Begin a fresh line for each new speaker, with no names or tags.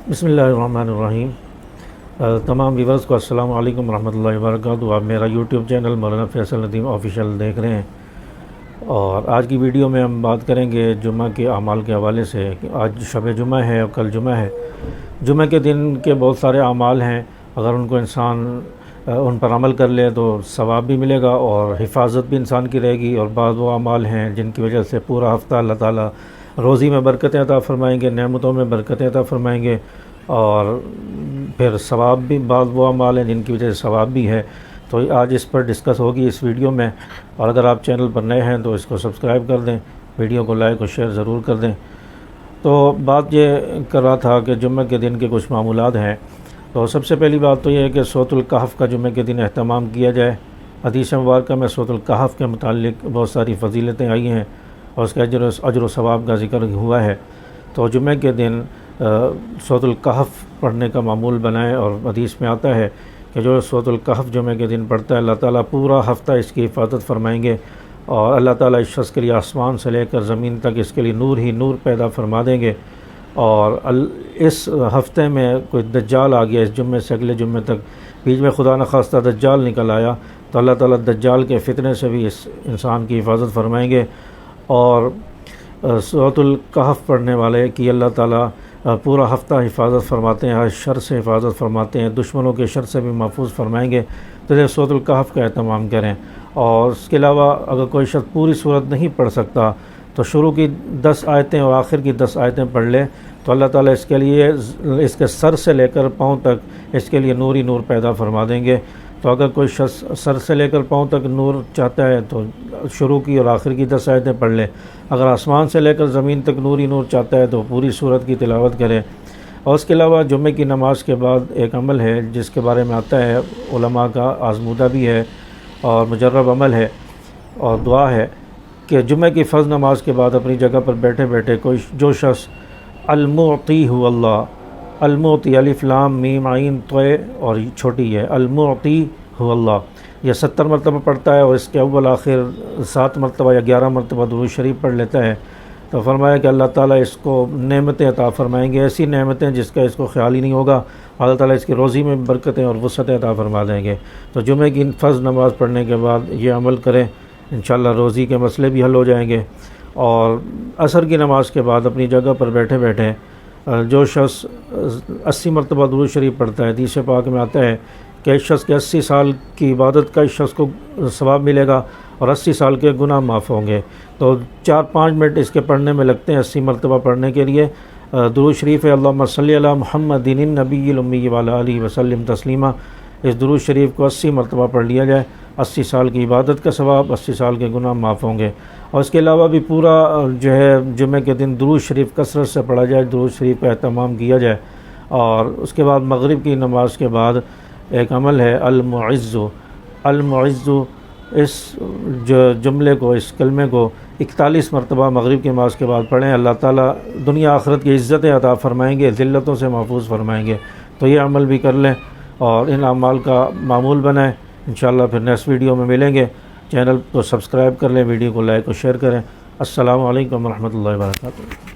بسم اللہ الرحمن الرحیم۔ تمام ویورز کو السلام علیکم ورحمۃ اللہ وبرکاتہ۔ آپ میرا یوٹیوب چینل مولانا فیصل ندیم آفیشیل دیکھ رہے ہیں، اور آج کی ویڈیو میں ہم بات کریں گے جمعہ کے اعمال کے حوالے سے کہ آج شب جمعہ ہے اور کل جمعہ ہے۔ جمعہ کے دن کے بہت سارے اعمال ہیں، اگر ان کو انسان ان پر عمل کر لے تو ثواب بھی ملے گا اور حفاظت بھی انسان کی رہے گی، اور بعض وہ اعمال ہیں جن کی وجہ سے پورا ہفتہ اللہ تعالیٰ روزی میں برکتیں عطا فرمائیں گے، نعمتوں میں برکتیں عطا فرمائیں گے، اور پھر ثواب بھی بعض وہ اعمال ہیں جن کی وجہ سے ثواب بھی ہے۔ تو آج اس پر ڈسکس ہوگی اس ویڈیو میں، اور اگر آپ چینل پر نئے ہیں تو اس کو سبسکرائب کر دیں، ویڈیو کو لائک اور شیئر ضرور کر دیں۔ تو بات یہ کر رہا تھا کہ جمعہ کے دن کے کچھ معمولات ہیں۔ تو سب سے پہلی بات تو یہ ہے کہ سورۃ الکہف کا جمعہ کے دن اہتمام کیا جائے۔ حدیث مبارکہ میں سورۃ الکہف کے متعلق بہت ساری فضیلتیں آئی ہیں اور اس کے اجر و ثواب کا ذکر ہوا ہے۔ تو جمعہ کے دن سورۃ الکہف پڑھنے کا معمول بنائیں، اور حدیث میں آتا ہے کہ جو سورۃ الکہف جمعہ کے دن پڑھتا ہے اللہ تعالیٰ پورا ہفتہ اس کی حفاظت فرمائیں گے، اور اللہ تعالیٰ اس شخص کے لیے آسمان سے لے کر زمین تک اس کے لیے نور ہی نور پیدا فرما دیں گے۔ اور اس ہفتے میں کوئی دجال آ گیا، اس جمعے سے اگلے جمعے تک بیچ میں خدا نخواستہ دجال نکل آیا تو اللہ تعالیٰ دجال کے فتنے سے بھی اس انسان کی حفاظت فرمائیں گے، اور سورۃ الکہف پڑھنے والے کی اللہ تعالیٰ پورا ہفتہ حفاظت فرماتے ہیں، ہر شر سے حفاظت فرماتے ہیں، دشمنوں کے شر سے بھی محفوظ فرمائیں گے۔ تو یہ سورۃ الکہف کا اہتمام کریں، اور اس کے علاوہ اگر کوئی شخص پوری صورت نہیں پڑھ سکتا تو شروع کی 10 آیتیں اور آخر کی 10 آیتیں پڑھ لے تو اللہ تعالیٰ اس کے لیے اس کے سر سے لے کر پاؤں تک اس کے لیے نور ہی نور پیدا فرما دیں گے۔ تو اگر کوئی شخص سر سے لے کر پاؤں تک نور چاہتا ہے تو شروع کی اور آخر کی 10 آیتیں پڑھ لے، اگر آسمان سے لے کر زمین تک نور ہی نور چاہتا ہے تو پوری صورت کی تلاوت کرے۔ اور اس کے علاوہ جمعے کی نماز کے بعد ایک عمل ہے جس کے بارے میں آتا ہے، علماء کا آزمودہ بھی ہے اور مجرب عمل ہے اور دعا ہے، کہ جمعہ کی فرض نماز کے بعد اپنی جگہ پر بیٹھے بیٹھے کوئی جو شخص المعطی ہو اللہ، المعطی الف لام میم عین طے اور چھوٹی ہے، المعطی ہو اللہ، یہ 70 مرتبہ پڑھتا ہے اور اس کے اول آخر 7 مرتبہ یا 11 مرتبہ درود شریف پڑھ لیتا ہے، تو فرمایا کہ اللہ تعالیٰ اس کو نعمتیں عطا فرمائیں گے، ایسی نعمتیں جس کا اس کو خیال ہی نہیں ہوگا۔ اللہ تعالیٰ اس کی روزی میں برکتیں اور وسعتیں عطا فرما دیں گے۔ تو جمعہ کی فرض نماز پڑھنے کے بعد یہ عمل کریں، انشاءاللہ روزی کے مسئلے بھی حل ہو جائیں گے۔ اور عصر کی نماز کے بعد اپنی جگہ پر بیٹھے بیٹھے جو شخص 80 مرتبہ درود شریف پڑھتا ہے، حدیث پاک میں آتا ہے کہ ایک شخص کے 80 سال کی عبادت کا اس شخص کو ثواب ملے گا اور 80 سال کے گناہ معاف ہوں گے۔ تو 4-5 منٹ اس کے پڑھنے میں لگتے ہیں 80 مرتبہ پڑھنے کے لیے۔ درود شریف ہے اللہم صلی علی محمد النبی الامی وعلی آلہ وسلم تسلیما، اس درود شریف کو 80 مرتبہ پڑھ لیا جائے، 80 سال کی عبادت کا ثواب، 80 سال کے گناہ معاف ہوں گے۔ اور اس کے علاوہ بھی پورا جو ہے جمعہ کے دن درود شریف کثرت سے پڑھا جائے، درود شریف کا اہتمام کیا جائے۔ اور اس کے بعد مغرب کی نماز کے بعد ایک عمل ہے المعز، المعز، اس جملے کو، اس کلمے کو 41 مرتبہ مغرب کی نماز کے بعد پڑھیں، اللہ تعالیٰ دنیا آخرت کی عزتیں عطا فرمائیں گے، ذلتوں سے محفوظ فرمائیں گے۔ تو یہ عمل بھی کر لیں اور ان اعمال کا معمول بنائیں۔ انشاءاللہ پھر نیکسٹ ویڈیو میں ملیں گے۔ چینل کو سبسکرائب کر لیں، ویڈیو کو لائک اور شیئر کریں۔ السلام علیکم ورحمۃ اللہ وبرکاتہ۔